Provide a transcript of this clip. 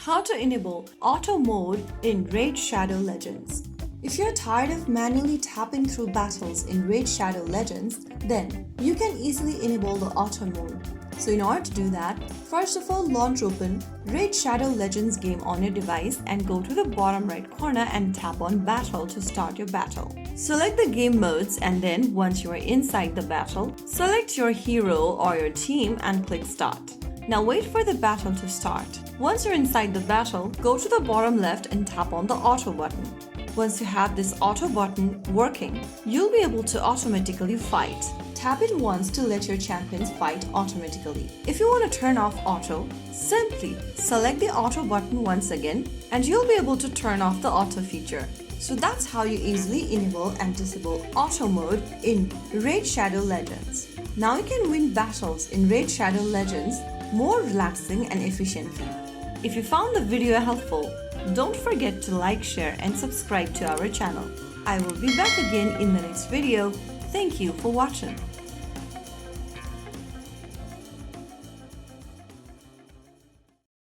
how to enable auto mode in Raid Shadow Legends. If you're tired of manually tapping through battles in Raid Shadow Legends, then you can easily enable the auto mode. So in order to do that, first of all launch open Raid Shadow Legends game on your device and go to the bottom right corner and tap on Battle to start your battle. Select the game modes and then once you are inside the battle, select your hero or your team and click Start. Now wait for the battle to start. Once you're inside the battle, go to the bottom left and tap on the auto button. Once you have this auto button working, you'll be able to automatically fight. Tap it once to let your champions fight automatically. If you want to turn off auto, simply select the auto button once again and you'll be able to turn off the auto feature. So that's how you easily enable and disable auto mode in Raid Shadow Legends. Now you can win battles in Raid Shadow Legends more relaxing and efficiently. If you found the video helpful, don't forget to like, share and subscribe to our channel. I will be back again in the next video. Thank you for watching.